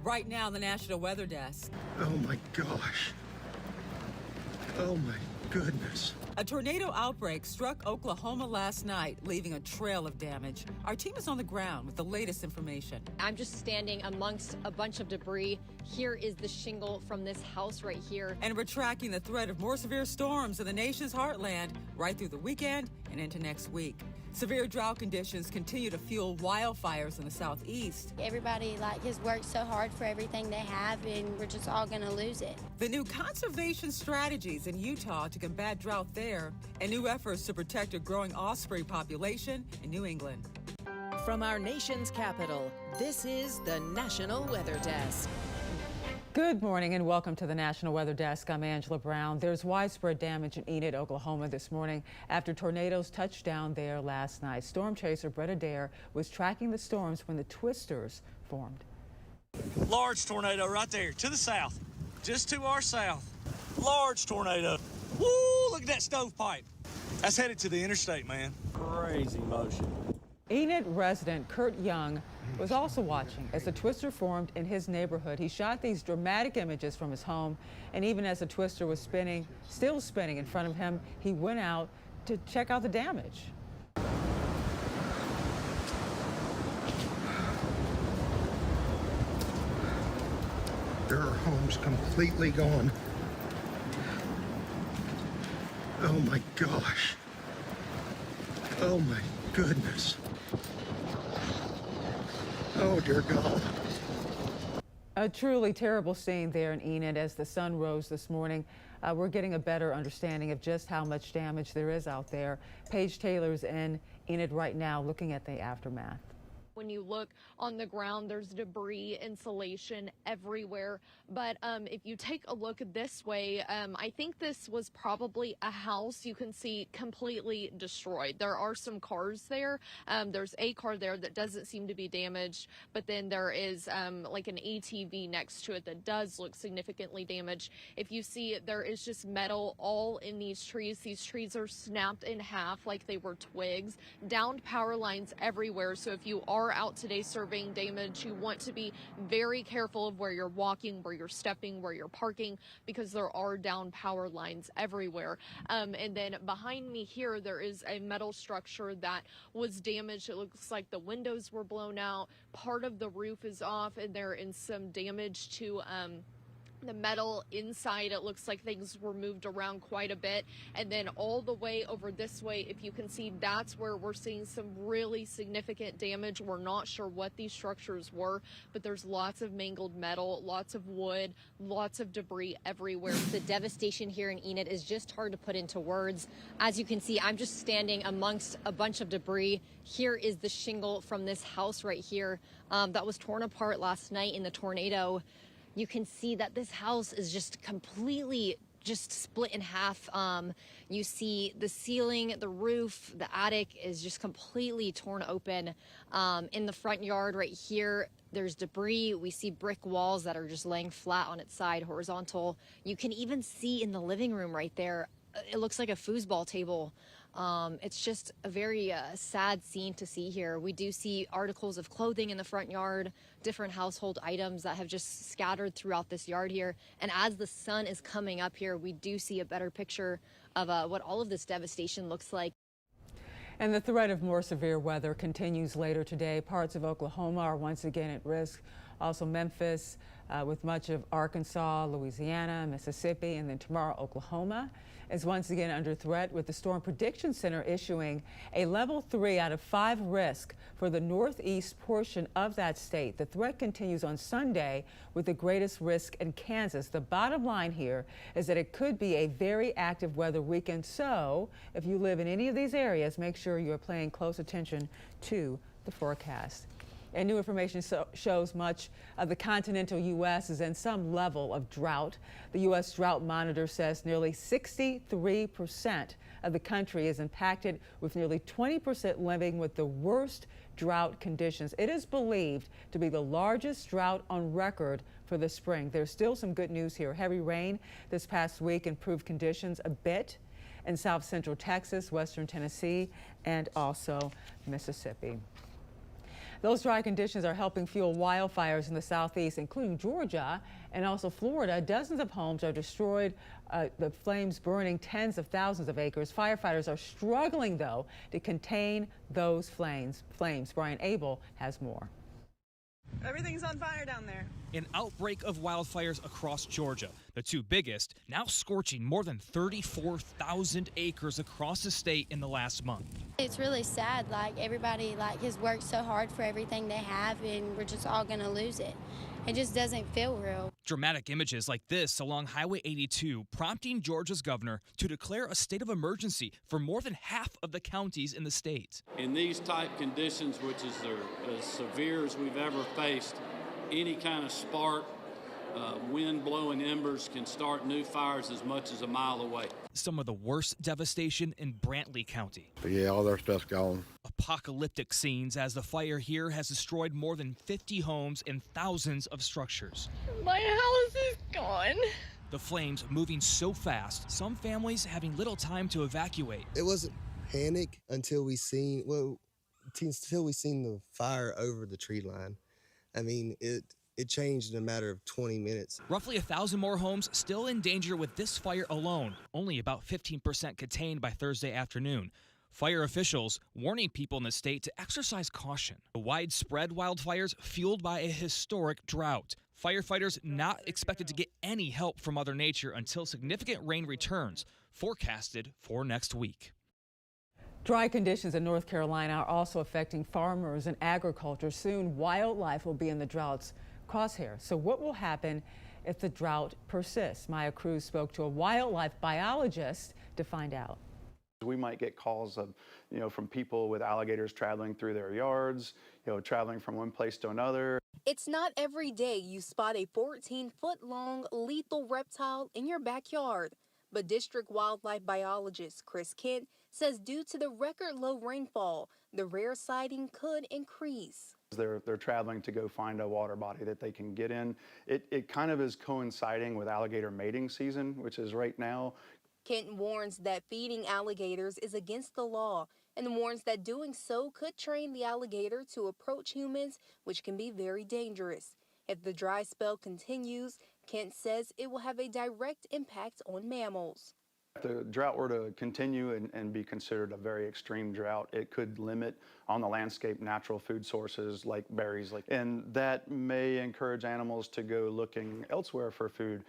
Right now, the National Weather Desk. Oh my gosh. Oh my goodness. A tornado outbreak struck Oklahoma last night, leaving a trail of damage. Our team is on the ground with the latest information. I'm just standing amongst a bunch of debris. Here is the shingle from this house right here. And we're tracking the threat of more severe storms in the nation's heartland right through the weekend and into next week. Severe drought conditions continue to fuel wildfires in the southeast. Everybody has worked so hard for everything they have, and we're just all going to lose it. The new conservation strategies in Utah to combat drought there, and new efforts to protect a growing osprey population in New England. From our nation's capital, this is the National Weather Desk. Good morning and welcome to the National Weather Desk. I'm Angela Brown. There's widespread damage in Enid, Oklahoma this morning after tornadoes touched down there last night. Storm chaser Brett Adair was tracking the storms when the twisters formed. Large tornado right there to the south, just to our south. Large tornado. Woo, look at that stovepipe. That's headed to the interstate, man. Crazy motion. Enid resident Kurt Young was also watching as the twister formed in his neighborhood. He shot these dramatic images from his home, and even as the twister was still spinning in front of him, he went out to check out the damage. There are homes completely gone. Oh my gosh. Oh my goodness. Oh, dear God. A truly terrible scene there in Enid as the sun rose this morning. We're getting a better understanding of just how much damage there is out there. Paige Taylor's in Enid right now looking at the aftermath. When you look on the ground, there's debris, insulation everywhere. But if you take a look this way, I think this was probably a house you can see completely destroyed. There are some cars there. There's a car there that doesn't seem to be damaged, but then there is like an ATV next to it that does look significantly damaged. If you see, there is just metal all in these trees. These trees are snapped in half like they were twigs. Downed power lines everywhere. So if you are out today surveying damage, you want to be very careful of where you're walking, where you're stepping, where you're parking, because there are down power lines everywhere. And then behind me here, there is a metal structure that was damaged. It looks like the windows were blown out. Part of the roof is off, and there is some damage to the metal inside. It looks like things were moved around quite a bit. And then all the way over this way, if you can see, that's where we're seeing some really significant damage. We're not sure what these structures were, but there's lots of mangled metal, lots of wood, lots of debris everywhere. The devastation here in Enid is just hard to put into words. As you can see, I'm just standing amongst a bunch of debris. Here is the shingle from this house right here that was torn apart last night in the tornado. You can see that this house is just completely split in half. You see the ceiling, the roof, the attic is just completely torn open. In the front yard right here, there's debris. We see brick walls that are just laying flat on its side, horizontal. You can even see in the living room right there, it looks like a foosball table. It's just a very sad scene to see here. We do see articles of clothing in the front yard, different household items that have just scattered throughout this yard here. And as the sun is coming up here, we do see a better picture of what all of this devastation looks like. And the threat of more severe weather continues later today. Parts of Oklahoma are once again at risk. Also Memphis, with much of Arkansas, Louisiana, Mississippi, and then tomorrow Oklahoma is once again under threat, with the Storm Prediction Center issuing a level 3 out of 5 risk for the northeast portion of that state. The threat continues on Sunday with the greatest risk in Kansas. The bottom line here is that it could be a very active weather weekend. So if you live in any of these areas, make sure you are paying close attention to the forecast. And new information shows much of the continental U.S. is in some level of drought. The U.S. Drought Monitor says nearly 63% of the country is impacted, with nearly 20% living with the worst drought conditions. It is believed to be the largest drought on record for the spring. There's still some good news here. Heavy rain this past week improved conditions a bit in south central Texas, western Tennessee, and also Mississippi. Those dry conditions are helping fuel wildfires in the southeast, including Georgia and also Florida. Dozens of homes are destroyed, the flames burning tens of thousands of acres. Firefighters are struggling, though, to contain those flames. Brian Abel has more. Everything's on fire down there. An outbreak of wildfires across Georgia, the two biggest, now scorching more than 34,000 acres across the state in the last month. It's really sad. Like, everybody has worked so hard for everything they have, and we're just all gonna lose it. It just doesn't feel real. Dramatic images like this along Highway 82 prompting Georgia's governor to declare a state of emergency for more than half of the counties in the state. In these type conditions, which is as severe as we've ever faced, any kind of spark, wind blowing embers can start new fires as much as a mile away. Some of the worst devastation in Brantley County. But yeah, all their stuff's gone. Apocalyptic scenes as the fire here has destroyed more than 50 homes and thousands of structures. My house is gone. The flames moving so fast, some families having little time to evacuate. It wasn't panic until we seen the fire over the tree line. I mean, it changed in a matter of 20 minutes. Roughly 1,000 more homes still in danger with this fire alone, only about 15% contained by Thursday afternoon. Fire officials warning people in the state to exercise caution. The widespread wildfires fueled by a historic drought. Firefighters not expected to get any help from Mother Nature until significant rain returns, forecasted for next week. Dry conditions in North Carolina are also affecting farmers and agriculture. Soon, wildlife will be in the drought's crosshairs. So what will happen if the drought persists? Maya Cruz spoke to a wildlife biologist to find out. We might get calls of, from people with alligators traveling through their yards, traveling from one place to another. It's not every day you spot a 14-foot-long lethal reptile in your backyard. But district wildlife biologist Chris Kent says due to the record low rainfall, the rare sighting could increase. They're traveling to go find a water body that they can get in. It kind of is coinciding with alligator mating season, which is right now. Kent warns that feeding alligators is against the law and warns that doing so could train the alligator to approach humans, which can be very dangerous. If the dry spell continues, Kent says it will have a direct impact on mammals. If the drought were to continue and be considered a very extreme drought, it could limit on the landscape natural food sources like berries, and that may encourage animals to go looking elsewhere for food.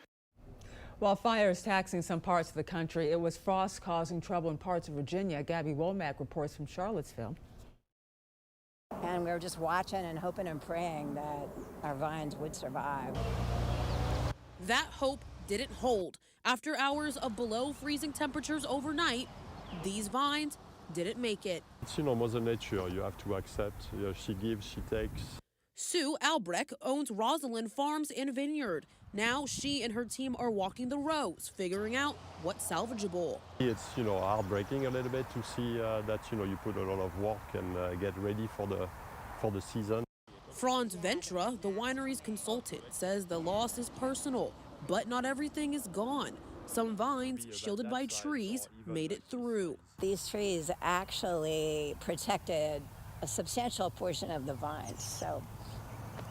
While fires taxing some parts of the country, it was frost causing trouble in parts of Virginia. Gabby Womack reports from Charlottesville. And we were just watching and hoping and praying that our vines would survive. That hope didn't hold. After hours of below freezing temperatures overnight, these vines didn't make it. It's, Mother Nature, you have to accept. She gives, she takes. Sue Albrecht owns Rosalind Farms and Vineyard. Now she and her team are walking the rows, figuring out what's salvageable. It's, heartbreaking a little bit to see that, you put a lot of work and get ready for the season. Franz Ventra, the winery's consultant, says the loss is personal, but not everything is gone. Some vines, shielded by trees, made it through. These trees actually protected a substantial portion of the vines, so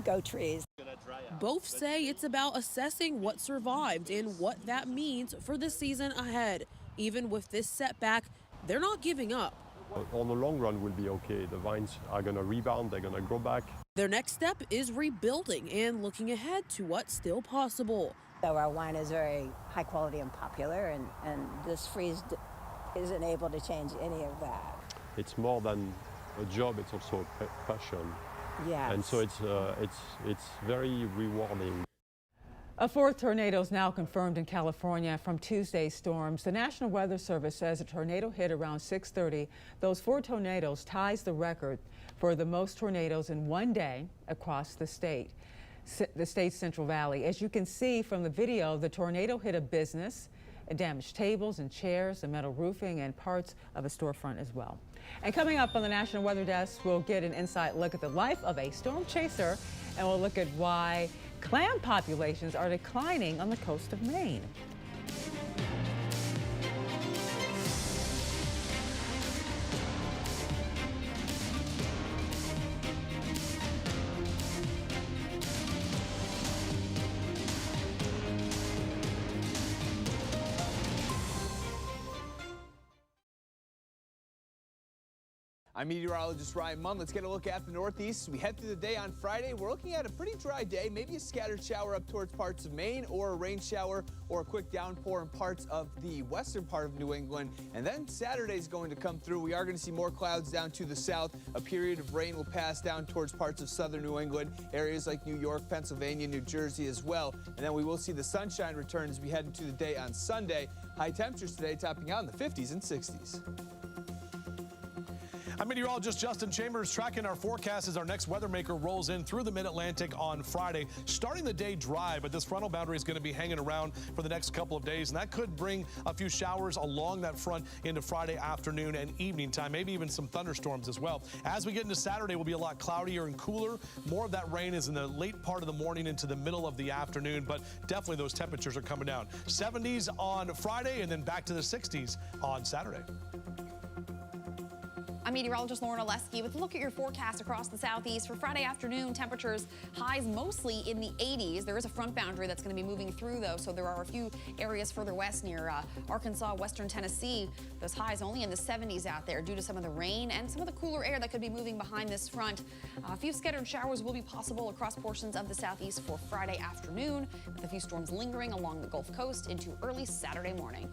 go trees. Both say it's about assessing what survived and what that means for the season ahead. Even with this setback, they're not giving up. On the long run, we'll be okay. The vines are going to rebound, they're going to grow back. Their next step is rebuilding and looking ahead to what's still possible. So our wine is very high quality and popular, and this freeze isn't able to change any of that. It's more than a job, it's also a passion. Yes. And so it's very rewarding. A fourth tornado is now confirmed in California from Tuesday's storms. The National Weather Service says a tornado hit around 6:30. Those 4 tornadoes ties the record for the most tornadoes in one day across the state's Central Valley. As you can see from the video, the tornado hit a business and damaged tables and chairs, the metal roofing, and parts of a storefront as well. And coming up on the National Weather Desk, we'll get an inside look at the life of a storm chaser, and we'll look at why clam populations are declining on the coast of Maine. I'm meteorologist Ryan Munn. Let's get a look at the Northeast. We head through the day on Friday. We're looking at a pretty dry day, maybe a scattered shower up towards parts of Maine, or a rain shower or a quick downpour in parts of the western part of New England. And then Saturday's going to come through. We are going to see more clouds down to the south. A period of rain will pass down towards parts of southern New England, areas like New York, Pennsylvania, New Jersey as well. And then we will see the sunshine return as we head into the day on Sunday. High temperatures today topping out in the 50s and 60s. I'm meteorologist Justin Chambers tracking our forecast as our next weather maker rolls in through the mid-Atlantic on Friday. Starting the day dry, but this frontal boundary is going to be hanging around for the next couple of days, and that could bring a few showers along that front into Friday afternoon and evening time, maybe even some thunderstorms as well. As we get into Saturday, we'll be a lot cloudier and cooler. More of that rain is in the late part of the morning into the middle of the afternoon, but definitely those temperatures are coming down. 70s on Friday and then back to the 60s on Saturday. I'm meteorologist Lauren Oleski with a look at your forecast across the southeast. For Friday afternoon, temperatures highs mostly in the 80s. There is a front boundary that's going to be moving through, though, so there are a few areas further west near Arkansas, western Tennessee. Those highs only in the 70s out there due to some of the rain and some of the cooler air that could be moving behind this front. A few scattered showers will be possible across portions of the southeast for Friday afternoon, with a few storms lingering along the Gulf Coast into early Saturday morning.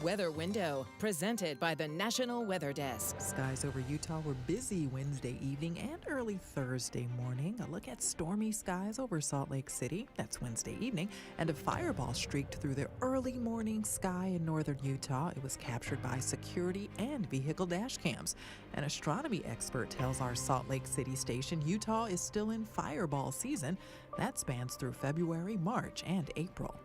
Weather Window, presented by the National Weather Desk. Skies over Utah were busy Wednesday evening and early Thursday morning. A look at stormy skies over Salt Lake City. That's Wednesday evening. And a fireball streaked through the early morning sky in northern Utah. It was captured by security and vehicle dash cams. An astronomy expert tells our Salt Lake City station Utah is still in fireball season. That spans through February, March, and April.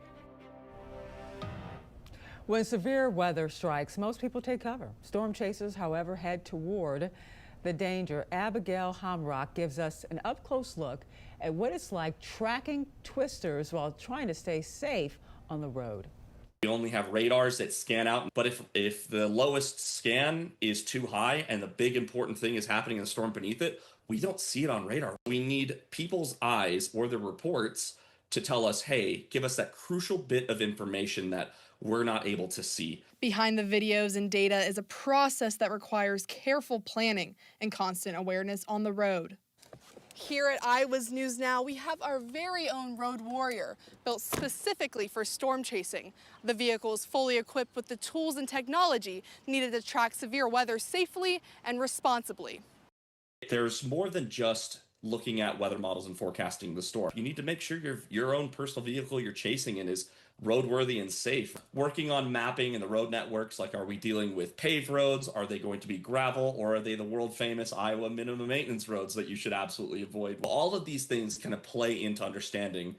When severe weather strikes, most people take cover. Storm chasers, however, head toward the danger. Abigail Hamrock gives us an up-close look at what it's like tracking twisters while trying to stay safe on the road. We only have radars that scan out, but if the lowest scan is too high and the big important thing is happening in the storm beneath it, we don't see it on radar. We need people's eyes or the reports to tell us, hey, give us that crucial bit of information that we're not able to see. Behind the videos and data is a process that requires careful planning and constant awareness on the road. Here at Iowa's News Now, we have our very own road warrior, built specifically for storm chasing. The vehicle is fully equipped with the tools and technology needed to track severe weather safely and responsibly. There's more than just looking at weather models and forecasting the storm. You need to make sure your own personal vehicle you're chasing in is roadworthy and safe. Working on mapping and the road networks, like are we dealing with paved roads? Are they going to be gravel? Or are they the world famous Iowa minimum maintenance roads that you should absolutely avoid? Well, all of these things kind of play into understanding,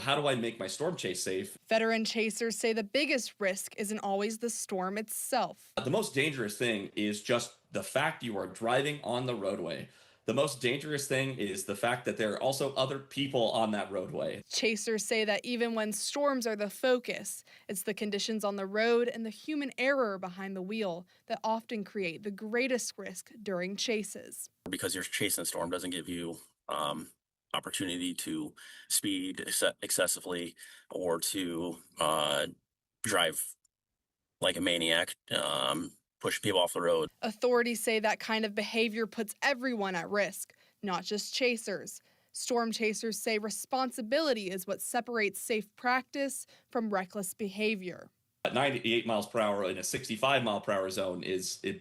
how do I make my storm chase safe? Veteran chasers say the biggest risk isn't always the storm itself. The most dangerous thing is just the fact you are driving on the roadway. The most dangerous thing is the fact that there are also other people on that roadway. Chasers say that even when storms are the focus, it's the conditions on the road and the human error behind the wheel that often create the greatest risk during chases. Because you're chasing a storm doesn't give you opportunity to speed excessively or to drive like a maniac. Push people off the road. Authorities say that kind of behavior puts everyone at risk, not just chasers. Storm chasers say responsibility is what separates safe practice from reckless behavior. At 98 miles per hour in a 65 mile per hour zone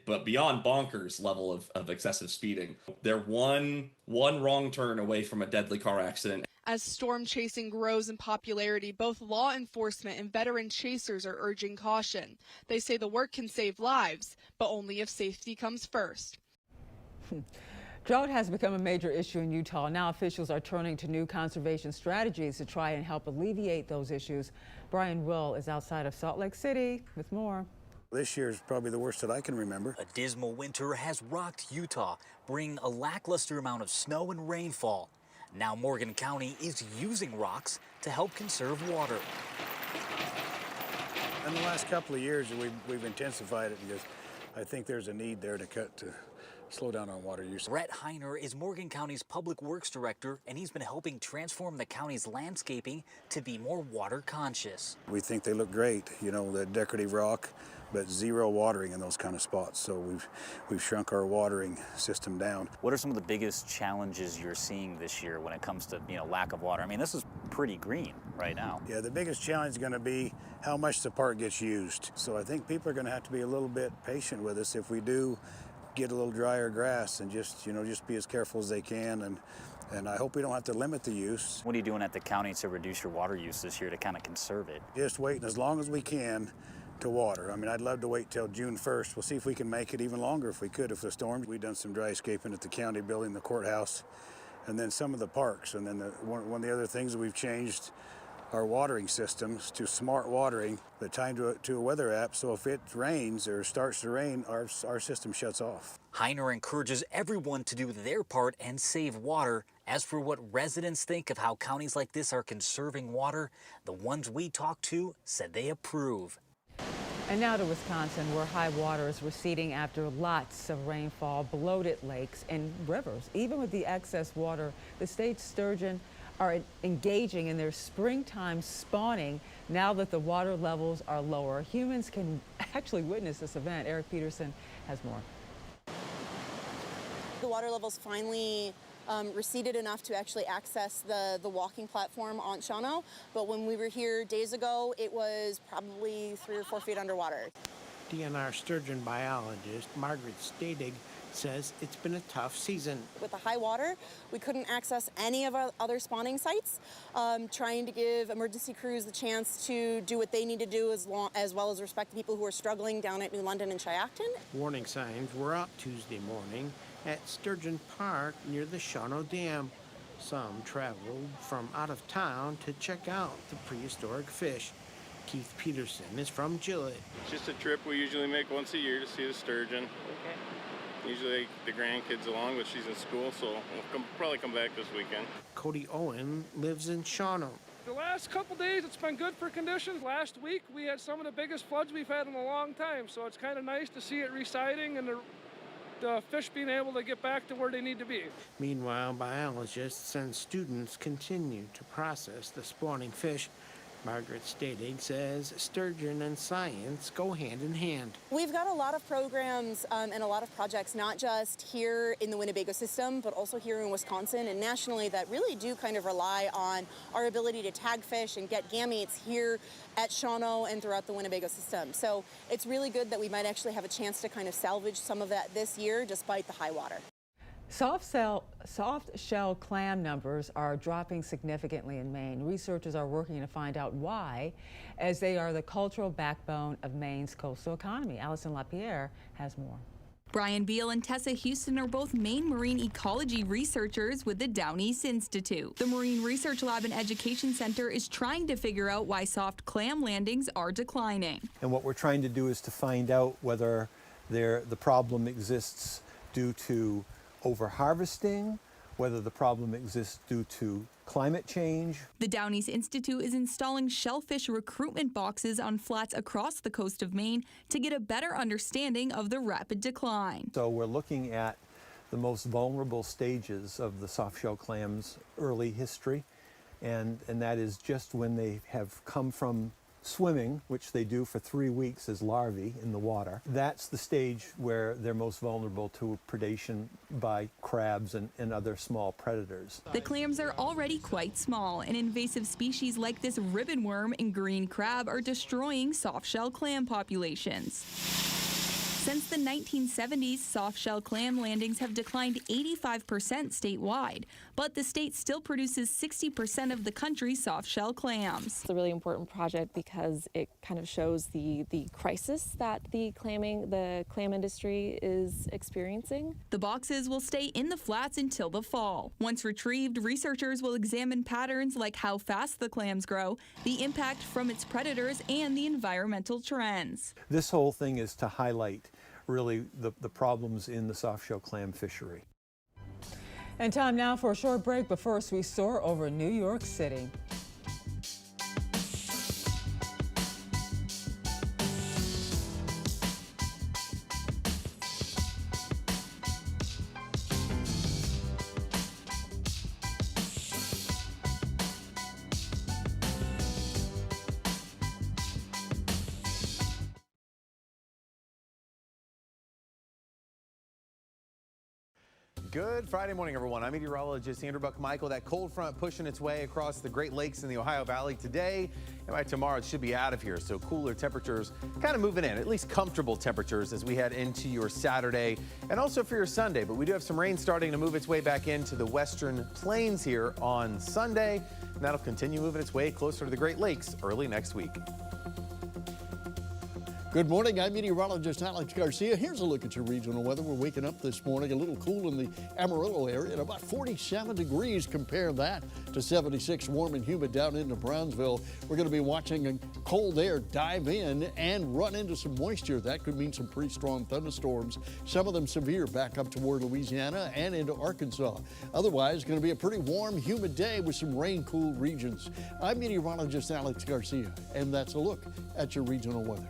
but beyond bonkers level of excessive speeding. They're one wrong turn away from a deadly car accident. As storm chasing grows in popularity, both law enforcement and veteran chasers are urging caution. They say the work can save lives, but only if safety comes first. Drought has become a major issue in Utah. Now officials are turning to new conservation strategies to try and help alleviate those issues. Brian Will is outside of Salt Lake City with more. This year is probably the worst that I can remember. A dismal winter has rocked Utah, bringing a lackluster amount of snow and rainfall. Now Morgan County is using rocks to help conserve water. In the last couple of years, we've intensified it because I think there's a need there to slow down on water use. Brett Heiner is Morgan County's Public Works Director, and he's been helping transform the county's landscaping to be more water conscious. We think they look great, you know, the decorative rock, but zero watering in those kind of spots. So we've shrunk our watering system down. What are some of the biggest challenges you're seeing this year when it comes to, lack of water? I mean, this is pretty green right now. Yeah, the biggest challenge is going to be how much the park gets used. So I think people are going to have to be a little bit patient with us if we do get a little drier grass, and just be as careful as they can, and I hope we don't have to limit the use. What are you doing at the county to reduce your water use this year to kind of conserve it? Just waiting as long as we can to water. I mean, I'd love to wait till June 1st. We'll see if we can make it even longer if we could, if the storms. We've done some dry scaping at the county building, the courthouse, and then some of the parks. And then one of the other things that we've changed our watering systems to smart watering, the time to a weather app, so if it rains or starts to rain, our system shuts off. Heiner encourages everyone to do their part and save water. As for what residents think of how counties like this are conserving water, the ones we talked to said they approve. And now to Wisconsin, where high water is receding after lots of rainfall, bloated lakes and rivers. Even with the excess water, the state's sturgeon are engaging in their springtime spawning now that the water levels are lower. Humans can actually witness this event. Eric Peterson has more. The water levels finally receded enough to actually access the walking platform on Shawano, but when we were here days ago, it was probably 3 or 4 feet underwater. DNR sturgeon biologist Margaret Stadig says it's been a tough season. With the high water, we couldn't access any of our other spawning sites, trying to give emergency crews the chance to do what they need to do as well as respect the people who are struggling down at New London and Chiacton. Warning signs were up Tuesday morning at Sturgeon Park near the Shawano Dam. Some traveled from out of town to check out the prehistoric fish. Keith Peterson is from Gillett. It's just a trip we usually make once a year to see the sturgeon. Usually the grandkids along, but she's in school, so we'll probably come back this weekend. Cody Owen lives in Shawano. The last couple days, it's been good for conditions. Last week, we had some of the biggest floods we've had in a long time, so it's kind of nice to see it residing and the fish being able to get back to where they need to be. Meanwhile, biologists and students continue to process the spawning fish. Margaret Stadig says sturgeon and science go hand in hand. We've got a lot of programs and a lot of projects, not just here in the Winnebago system, but also here in Wisconsin and nationally, that really do kind of rely on our ability to tag fish and get gametes here at Shawano and throughout the Winnebago system. So it's really good that we might actually have a chance to kind of salvage some of that this year despite the high water. Soft shell clam numbers are dropping significantly in Maine. Researchers are working to find out why, as they are the cultural backbone of Maine's coastal economy. Allison LaPierre has more. Brian Beal and Tessa Houston are both Maine marine ecology researchers with the Down East Institute. The Marine Research Lab and Education Center is trying to figure out why soft clam landings are declining. And what we're trying to do is to find out whether the problem exists due to over-harvesting, whether the problem exists due to climate change. The Down East Institute is installing shellfish recruitment boxes on flats across the coast of Maine to get a better understanding of the rapid decline. So we're looking at the most vulnerable stages of the soft-shell clam's early history, and that is just when they have come from swimming, which they do for 3 weeks as larvae in the water, that's the stage where they're most vulnerable to predation by crabs and other small predators. The clams are already quite small, and invasive species like this ribbon worm and green crab are destroying soft-shell clam populations. Since the 1970s, soft-shell clam landings have declined 85% statewide, but the state still produces 60% of the country's soft-shell clams. It's a really important project because it kind of shows the crisis that the clam industry is experiencing. The boxes will stay in the flats until the fall. Once retrieved, researchers will examine patterns like how fast the clams grow, the impact from its predators, and the environmental trends. This whole thing is to highlight really the problems in the soft-shell clam fishery. And time now for a short break, but first we soar over New York City. Good Friday morning, everyone. I'm meteorologist Andrew Buck-Michael. That cold front pushing its way across the Great Lakes in the Ohio Valley today. And by tomorrow, it should be out of here. So cooler temperatures kind of moving in, at least comfortable temperatures as we head into your Saturday and also for your Sunday. But we do have some rain starting to move its way back into the western plains here on Sunday. And that'll continue moving its way closer to the Great Lakes early next week. Good morning, I'm meteorologist Alex Garcia. Here's a look at your regional weather. We're waking up this morning a little cool in the Amarillo area at about 47 degrees. Compare that to 76 warm and humid down into Brownsville. We're going to be watching cold air dive in and run into some moisture. That could mean some pretty strong thunderstorms, some of them severe back up toward Louisiana and into Arkansas. Otherwise, going to be a pretty warm, humid day with some rain-cooled regions. I'm meteorologist Alex Garcia, and that's a look at your regional weather.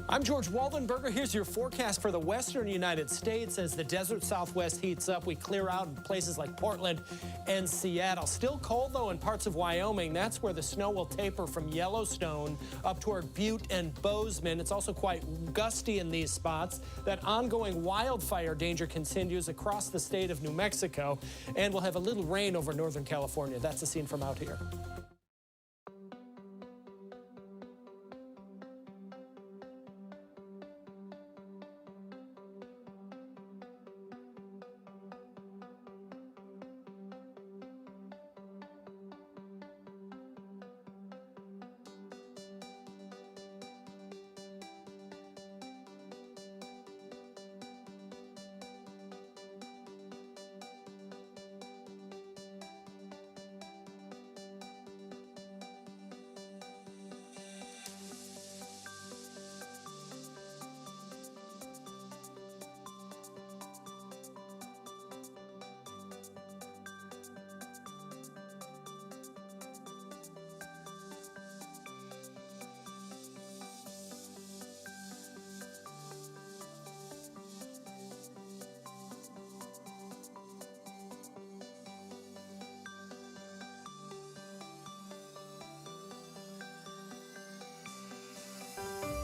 I'm George Waldenberger. Here's your forecast for the western United States. As the desert Southwest heats up, we clear out in places like Portland and Seattle. Still cold, though, in parts of Wyoming. That's where the snow will taper from Yellowstone up toward Butte and Bozeman. It's also quite gusty in these spots. That ongoing wildfire danger continues across the state of New Mexico, and we'll have a little rain over Northern California. That's a scene from out here.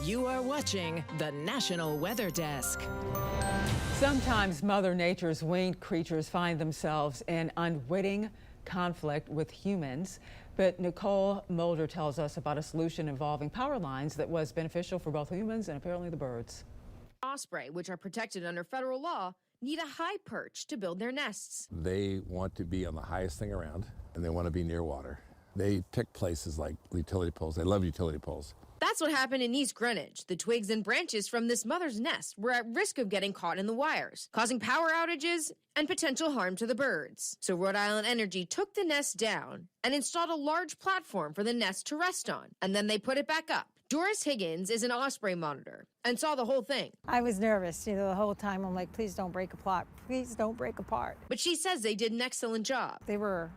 You are watching the National Weather Desk. Sometimes Mother Nature's winged creatures find themselves in unwitting conflict with humans. But Nicole Mulder tells us about a solution involving power lines that was beneficial for both humans and apparently the birds. Osprey, which are protected under federal law, need a high perch to build their nests. They want to be on the highest thing around, and they want to be near water. They pick places like utility poles. They love utility poles. That's what happened in East Greenwich. The twigs and branches from this mother's nest were at risk of getting caught in the wires, causing power outages and potential harm to the birds. So Rhode Island Energy took the nest down and installed a large platform for the nest to rest on, and then they put it back up. Doris Higgins is an Osprey monitor and saw the whole thing. I was nervous, the whole time. I'm like, please don't break apart. Please don't break apart. But she says they did an excellent job. They were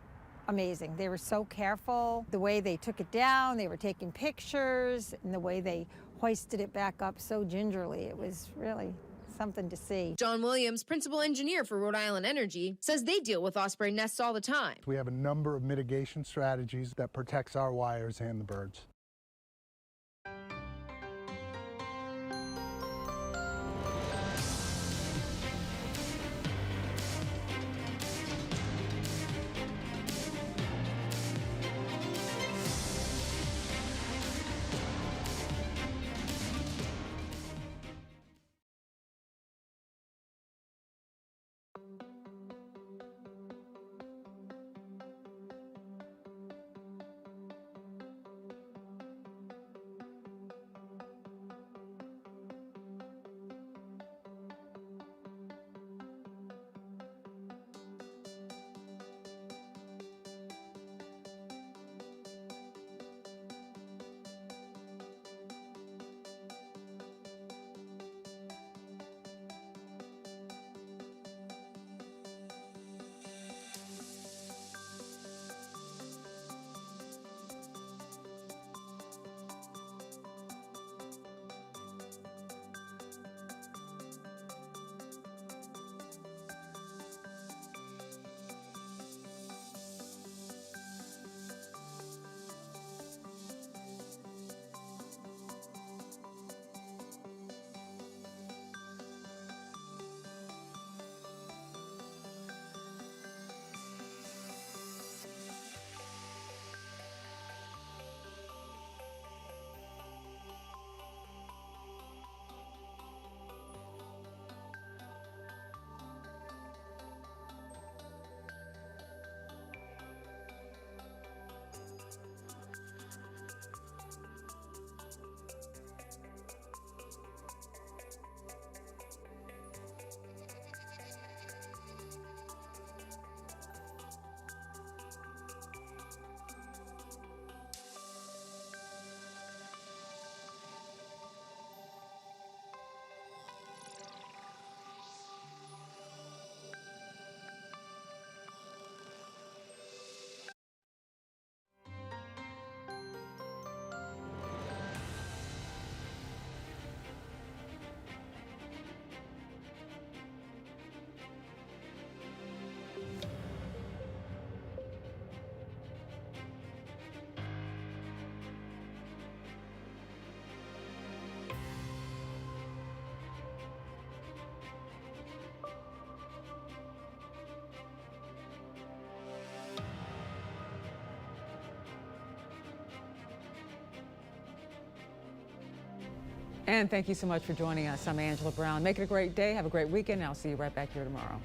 amazing. They were so careful. The way they took it down, they were taking pictures, and the way they hoisted it back up so gingerly. It was really something to see. John Williams, principal engineer for Rhode Island Energy, says they deal with osprey nests all the time. We have a number of mitigation strategies that protects our wires and the birds. And thank you so much for joining us. I'm Angela Brown. Make it a great day. Have a great weekend. I'll see you right back here tomorrow.